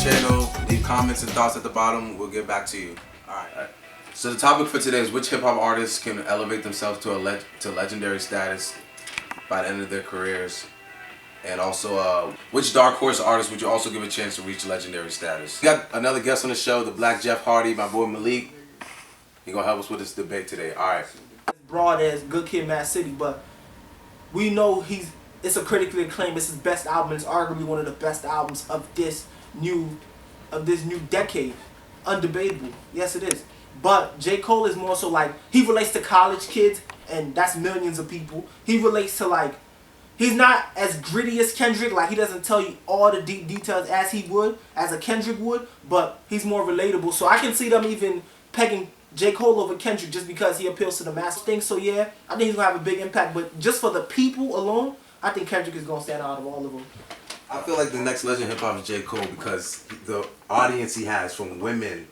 channel. Leave comments and thoughts at the bottom. We'll get back to you. Alright. So the topic for today is which hip-hop artists can elevate themselves to legendary status by the end of their careers. And also, which dark horse artists would you also give a chance to reach legendary status? We got another guest on the show, the Black Jeff Hardy, my boy Malik. He gonna help us with this debate today. Alright. Broad as Good Kid, Mad City, but we know it's a critically acclaimed. It's his best album. It's arguably one of the best albums of this new decade. Undebatable. Yes, it is. But J. Cole is more so like, he relates to college kids, and that's millions of people. He relates to like, he's not as gritty as Kendrick. Like, he doesn't tell you all the deep details as a Kendrick would, but he's more relatable. So I can see them even pegging J. Cole over Kendrick just because he appeals to the mass thing. So yeah, I think he's gonna have a big impact. But just for the people alone, I think Kendrick is gonna stand out of all of them. I feel like the next legend hip hop is J. Cole because the audience he has, from women,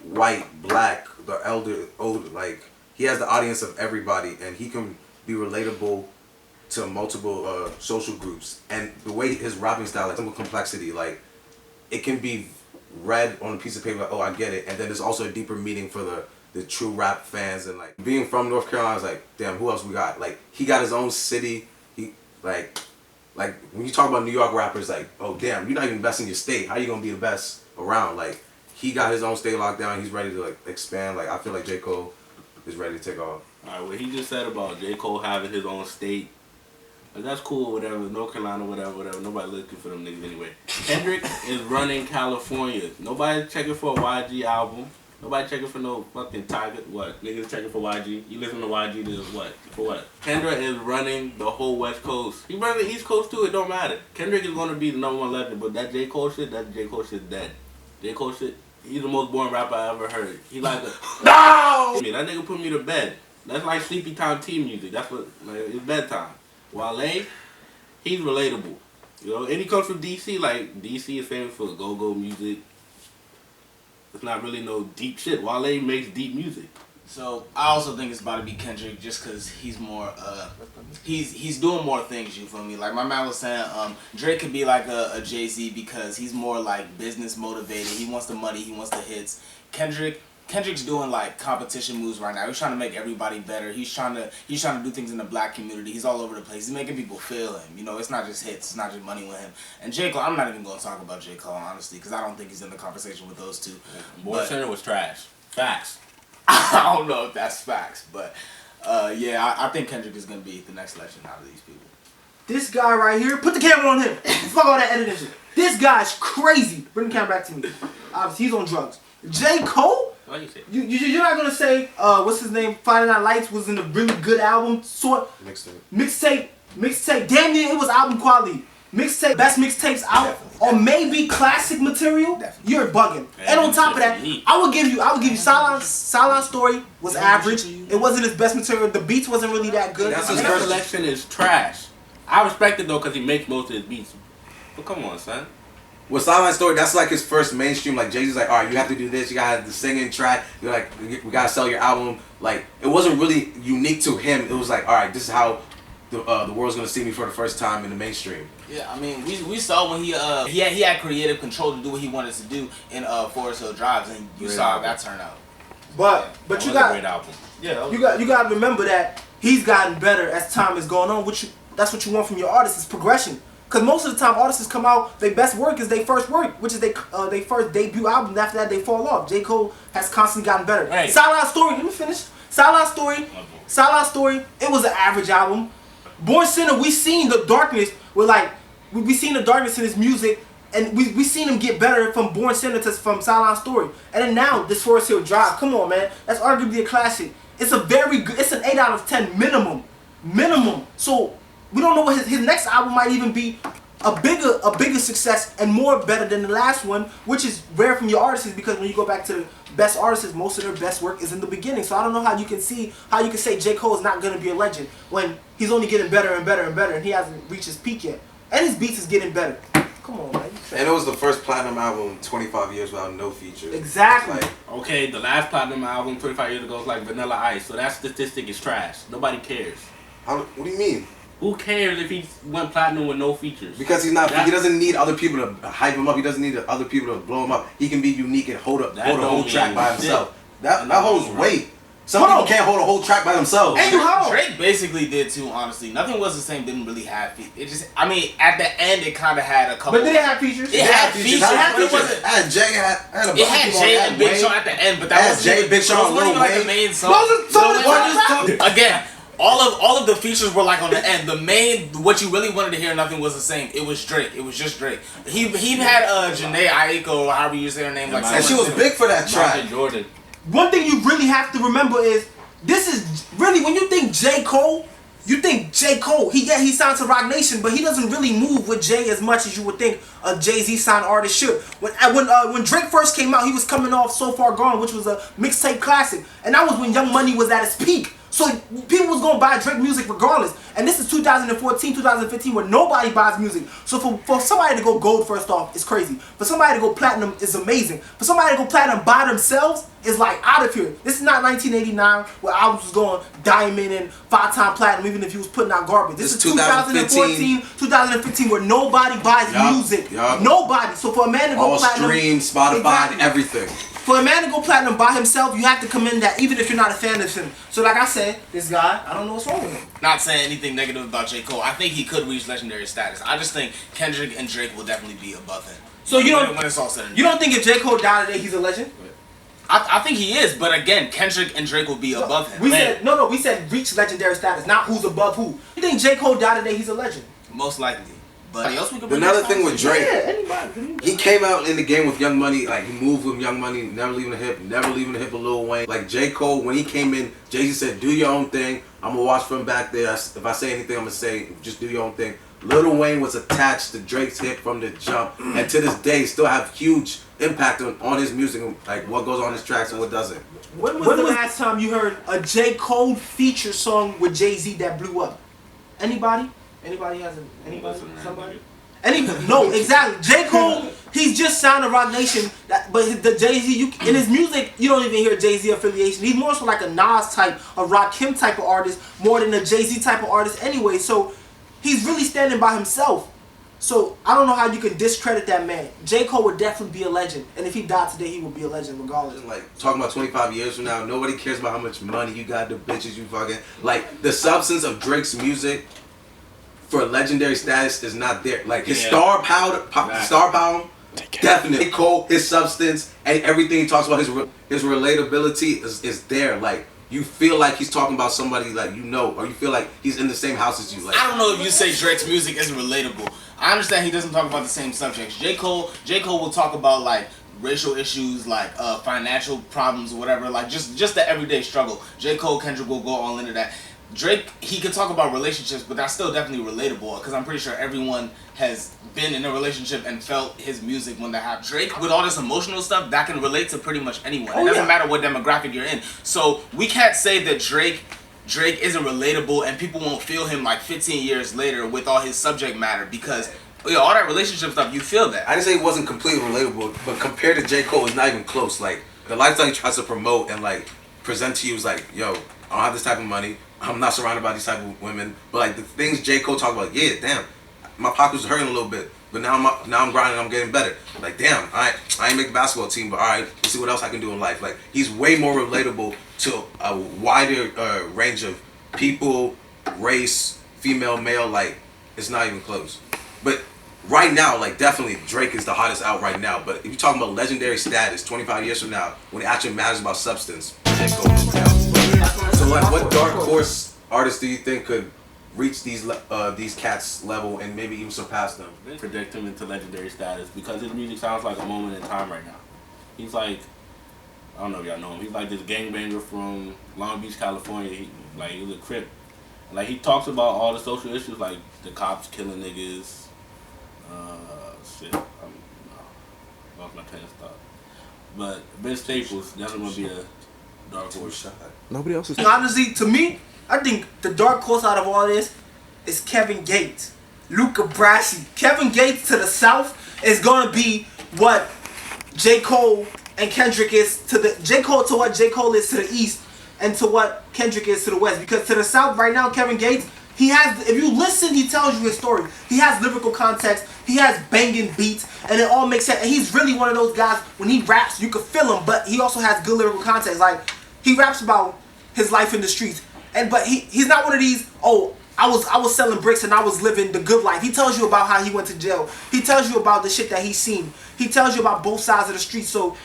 white, black, the older, like, he has the audience of everybody, and he can be relatable to multiple social groups. And the way his rapping style, like, simple complexity, like, it can be read on a piece of paper, like, oh, I get it, and then there's also a deeper meaning for the true rap fans. And like, being from North Carolina, I was like, damn, who else we got? Like, he got his own city. He like when you talk about New York rappers, like, oh damn, you're not even best in your state. How you gonna be the best around? Like, he got his own state locked down. He's ready to like expand. Like, I feel like J. Cole is ready to take off. Alright, what he just said about J. Cole having his own state, like, that's cool, whatever, North Carolina, whatever. Nobody looking for them niggas anyway. Kendrick is running California. Nobody checking for a YG album. Nobody checking for no fucking Tiger. What? Niggas checking for YG. You listen to YG to what? For what? Kendrick is running the whole West Coast. He running the East Coast too, it don't matter. Kendrick is gonna be the #1 legend, but that J. Cole shit, dead. J. Cole shit, he's the most boring rapper I ever heard. He like a no! That nigga put me to bed. That's like sleepy time tea music. That's what, like, it's bedtime. Wale, he's relatable. You know, and he comes from DC. Like, DC is famous for go-go music. It's not really no deep shit. Wale makes deep music. So I also think it's about to be Kendrick just because he's more he's doing more things, you feel me? Like my man was saying, Drake could be like a Jay-Z because he's more like business motivated. He wants the money, he wants the hits. Kendrick's doing like competition moves right now. He's trying to make everybody better. He's trying to do things in the black community. He's all over the place. He's making people feel him. You know, it's not just hits. It's not just money with him. And J. Cole, I'm not even going to talk about J. Cole, honestly, because I don't think he's in the conversation with those two. Born Center was trash. Facts. I don't know if that's facts, but yeah, I think Kendrick is going to be the next legend out of these people. This guy right here, put the camera on him. Fuck all that editing shit. This guy's crazy. Bring the camera back to me. Obviously, he's on drugs. J. Cole? What you say? You're not gonna say what's his name? Friday Night Lights was in a really good album. Mixtape. Damn near it was album quality. Mixtape, best mixtapes out, or maybe classic material. Definitely. You're bugging. And on top of that, I would give you Silent Story was average. It wasn't his best material. The beats wasn't really that good. His first selection is trash. I respect it though because he makes most of his beats. But come on, son. With Silent Story, that's like his first mainstream. Like, Jay-Z's like, all right, you have to do this. You gotta have the singing track. You're like, we gotta sell your album. Like, it wasn't really unique to him. It was like, all right, this is how the world's gonna see me for the first time in the mainstream. Yeah, I mean, we saw when he had creative control to do what he wanted to do in Forest Hill Drives, and you saw how that turned out. But you got a great album. Yeah, you got to remember that he's gotten better as time is going on. That's what you want from your artist is progression. Because most of the time artists come out, their best work is their first work, which is their first debut album, and after that they fall off. J. Cole has constantly gotten better. Right. Silent Story, let me finish. Silent Story, it was an average album. Born Sinner, we seen the darkness, we seen the darkness in his music, and we seen him get better from Born Sinner from Silent Story. And then now, this Forest Hill Drive, come on man, that's arguably a classic. It's a very good, it's an 8 out of 10 minimum. So, we don't know what his next album might even be a bigger success and more better than the last one, which is rare from your artists because when you go back to the best artists, most of their best work is in the beginning. So I don't know how you can say J. Cole is not gonna be a legend when he's only getting better and better and better and he hasn't reached his peak yet. And his beats is getting better. Come on, man. And it was the first platinum album in 25 years without no features. Exactly. Like, okay, the last platinum album 25 years ago was like Vanilla Ice, so that statistic is trash. Nobody cares. what do you mean? Who cares if he went platinum with no features? Because he doesn't need other people to hype him up. He doesn't need other people to blow him up. He can be unique and hold a whole track by himself. That holds weight. Some people can't hold a whole track by themselves. And Drake basically did too, honestly. Nothing Was the Same didn't really have it just, I mean, at the end it kind of had a couple. But did it have features? It had features. It had Jay, had a bunch it had Jay and Big Sean at the end, but that wasn't Jay, Big Sean, Lil Wayne. Like the main song. Again, all of the features were like on the end. The main, what you really wanted to hear, Nothing Was the Same. It was Drake. It was just Drake. He had Janae Aiko, or however you say her name, like. And she was big for that track. Jordan. One thing you really have to remember is this is really when you think J. Cole, you think J. Cole. He signed to Roc Nation, but he doesn't really move with Jay as much as you would think a Jay-Z signed artist should. When Drake first came out, he was coming off So Far Gone, which was a mixtape classic, and that was when Young Money was at its peak. So people was gonna buy Drake music regardless. And this is 2014, 2015, where nobody buys music. So for somebody to go gold first off, it's crazy. For somebody to go platinum, it's amazing. For somebody to go platinum by themselves, is like out of here. This is not 1989 where albums was going diamond and 5-time platinum even if he was putting out garbage. This is 2014, 2015 where nobody buys music. Nobody. So for a man to go all platinum, streams, Spotify, everything. For a man to go platinum by himself, you have to commend that, even if you're not a fan of him. So like I said, this guy, I don't know what's wrong with him. Not saying anything negative about J. Cole. I think he could reach legendary status. I just think Kendrick and Drake will definitely be above him. So you don't, when it's all said and done. You don't think if J. Cole died today, he's a legend? I think he is, but again, Kendrick and Drake will be above him. We said reach legendary status, not who's above who. You think J. Cole died today, he's a legend? Most likely. But another thing with Drake, anybody. He came out in the game with Young Money, like he moved with Young Money, never leaving the hip of Lil Wayne. Like J. Cole, when he came in, Jay-Z said, do your own thing. I'm going to watch from back there. If I say anything, I'm going to say, just do your own thing. Lil Wayne was attached to Drake's hip from the jump, and to this day still have huge impact on his music, like what goes on his tracks and what doesn't. When was the last time you heard a J. Cole feature song with Jay-Z that blew up? Anybody? Anybody has anybody? Somebody? No, exactly. J. Cole, he's just signed to Roc Nation, but the Jay-Z, in his music, you don't even hear Jay-Z affiliation. He's more so like a Nas type, a Rakim type of artist, more than a Jay-Z type of artist anyway. So he's really standing by himself. So I don't know how you can discredit that man. J. Cole would definitely be a legend, and if he died today, he would be a legend regardless. Like talking about 25 years from now, nobody cares about how much money you got, the bitches you fucking. Like the substance of Drake's music for legendary status is not there. Like his star power, definitely. Cole, his substance and everything he talks about, his relatability is there. Like you feel like he's talking about somebody like you know, or you feel like he's in the same house as you. Like I don't know if you say Drake's music isn't relatable. I understand he doesn't talk about the same subjects. J. Cole will talk about like racial issues, like financial problems or whatever, like just the everyday struggle. J. Cole, Kendrick will go all into that. Drake, he could talk about relationships, but that's still definitely relatable because I'm pretty sure everyone has been in a relationship and felt his music when they have Drake. With all this emotional stuff, that can relate to pretty much anyone. It doesn't matter what demographic you're in. So we can't say that Drake isn't relatable and people won't feel him like 15 years later with all his subject matter because all that relationship stuff, you feel that. I didn't say it wasn't completely relatable, but compared to J. Cole, it's not even close. Like the lifestyle he tries to promote and like present to you is like, yo, I don't have this type of money. I'm not surrounded by these type of women, but like the things J. Cole talk about, yeah, damn, my pockets was hurting a little bit, but now I'm grinding, I'm getting better. Like damn, I ain't make the basketball team, but all right, let's see what else I can do in life. Like he's way more relatable to a wider range of people, race, female, male. Like it's not even close. But right now, like definitely Drake is the hottest out right now. But if you're talking about legendary status, 25 years from now, when it actually matters about substance, J. Cole is down. So like, what dark horse artists do you think could reach these cats level and maybe even surpass them? They predict him into legendary status because his music sounds like a moment in time right now. He's like, I don't know if y'all know him. He's like this gangbanger from Long Beach, California. He's a Crip. Like he talks about all the social issues, like the cops killing niggas. Lost my train of thought. But Ben Staples definitely gonna be a dark horse shot. Nobody else is. Honestly, to me, I think the dark horse out of all this is Kevin Gates, Luca Brasi. Kevin Gates to the south is gonna be what J. Cole and Kendrick is to the what J. Cole is to the east, and to what Kendrick is to the west. Because to the south right now, Kevin Gates, He has, if you listen, he tells you his story. He has lyrical context. He has banging beats, and it all makes sense. And he's really one of those guys, when he raps, you can feel him, but he also has good lyrical context. Like, he raps about his life in the streets. But he's not one of these, oh, I was selling bricks and I was living the good life. He tells you about how he went to jail. He tells you about the shit that he's seen. He tells you about both sides of the street. So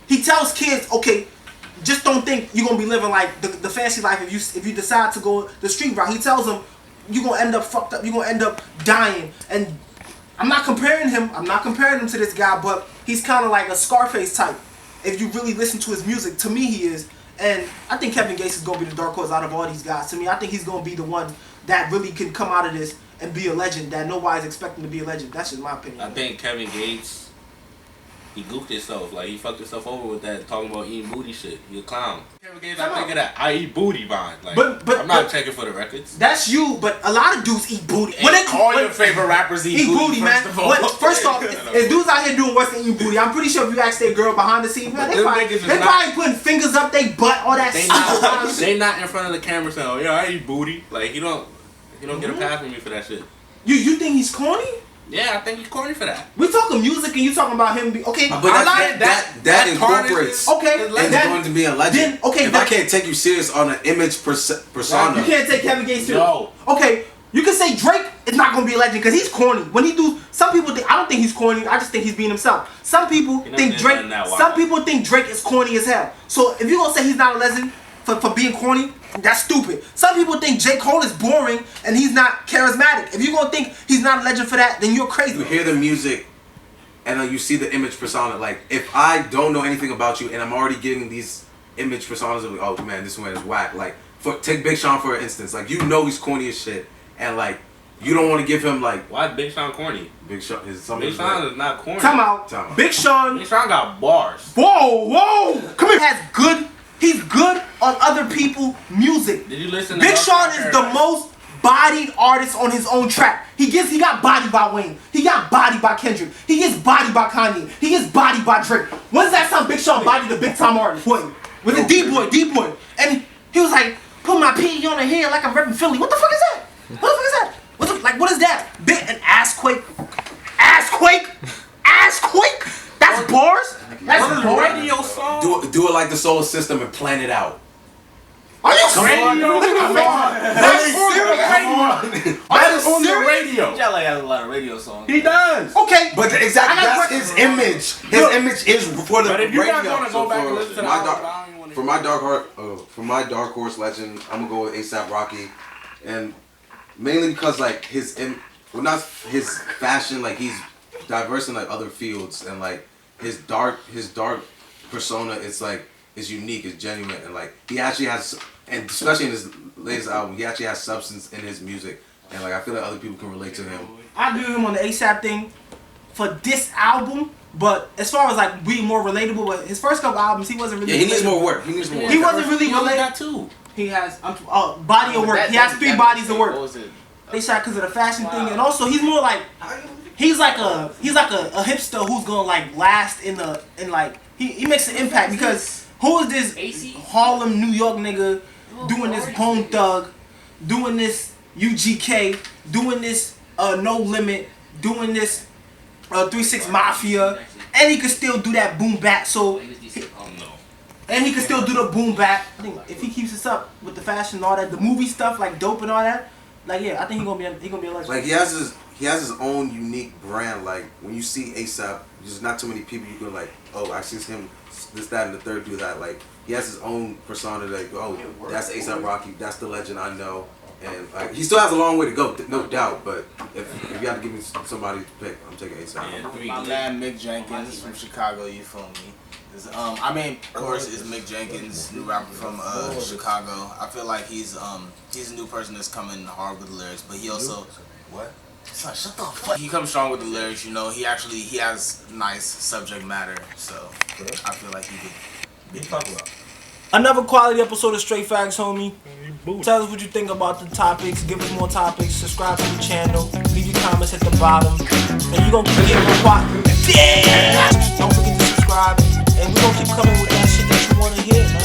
he tells kids, okay, just don't think you're gonna be living like the fancy life if you decide to go the street route. He tells them you're gonna end up fucked up, you're gonna end up dying. And I'm not comparing him to this guy, but he's kinda like a Scarface type. If you really listen to his music, to me he is. And I think Kevin Gates is gonna be the dark horse out of all these guys. To me, I think he's gonna be the one that really can come out of this and be a legend that nobody's expecting to be a legend. That's just my opinion. I think Kevin Gates, he goofed himself. Like, he fucked himself over with that talking about eating booty shit. He a clown. Kevin Gates, I think of that I eat booty vine. Like, but I'm not checking for the records. That's you, but a lot of dudes eat booty. All your favorite rappers eat booty, man. First off, if dudes out here doing worse than eating booty, I'm pretty sure if you ask their girl behind the scenes, man, they probably putting fingers up their butt, all that shit. They not in front of the camera saying, oh, yeah, I eat booty. Like, he don't get a pass from me for that shit. You think he's corny? Yeah, I think he's corny for that. We talking music and you talking about him. Okay, but that incorporates. Okay, and going to be a legend. If I can't take you serious on an image persona, you can't take Kevin Gates serious. No. Okay, you can say Drake is not gonna be a legend because he's corny. When he do, some people think, I don't think he's corny. I just think he's being himself. Some people think Drake. Some people think Drake is corny as hell. So if you gonna say he's not a legend for being corny, that's stupid. Some people think J. Cole is boring and he's not charismatic. If you're gonna think he's not a legend for that, then you're crazy. You hear the music and then you see the image persona. Like, if I don't know anything about you and I'm already getting these image personas of, oh man, this one is whack. Like, take Big Sean for instance. Like, you know he's corny as shit, and like, you don't want to give him like. Why is Big Sean corny? Big Sean is not corny. Time out. Big Sean got bars. Whoa! Come here. He's good on other people's music. Did you listen to Big Sean is the most bodied artist on his own track. He got bodied by Wayne. He got bodied by Kendrick. He gets bodied by Kanye. He gets bodied by Drake. When's that time Big Sean bodied the big time artist? What? With the D-Boy. And he was like, put my P on the head like I'm repping Philly. What the fuck is that? What is that? An assquake? That's bars? That's a radio song. Do it like the Solar System and plan it out. Are you serious? That is on the radio. Jelly has a lot of radio songs. He does. Okay. But that's his image. His image is for the radio. But if you're not gonna so go back and listen to that, for my dark horse legend, I'm gonna go with A$AP Rocky, and mainly because like not his fashion, like he's diverse in like other fields, and like his dark persona, it's unique, it's genuine, and like he actually has, and especially in his latest album, he actually has substance in his music, and like I feel like other people can relate to him. I agree with him on the A$AP thing for this album, but as far as like being more relatable, with his first couple albums, he wasn't really. Yeah, he needs more work. He wasn't really relatable. He has body of work. He has 3 bodies of work. A$AP because of the fashion thing, and also he's more like he's like a hipster who's gonna like last in like he makes an impact because who is this Harlem, New York nigga doing this Bone Thug, doing this UGK, doing this No Limit, doing this 3-6 Mafia, and he could still do that boom bap. So. And he can still do the boom bap. I think if he keeps this up with the fashion and all that, the movie stuff like Dope and all that, like yeah, I think he's gonna be a legend. Like he has his own unique brand. Like when you see A$AP, there's not too many people you go like, oh, I see him this, that, and the third do that. Like he has his own persona. Like oh, that's A$AP Rocky. That's the legend I know. And like he still has a long way to go, no doubt. But if you had to give me somebody to pick, I'm taking A$AP. My man Mick Jenkins from Chicago. You feel me? Of course, is Mick Jenkins, new rapper from Chicago. I feel like he's a new person that's coming hard with the lyrics, but he also Son, shut the fuck. He comes strong with the lyrics. You know, he has nice subject matter, so I feel like he could be talked about. Another quality episode of Straight Facts, homie. Tell us what you think about the topics. Give us more topics. Subscribe to the channel. Leave your comments at the bottom. And you gonna keep getting more. Don't forget to subscribe. And we gonna keep coming with that shit that you wanna hear.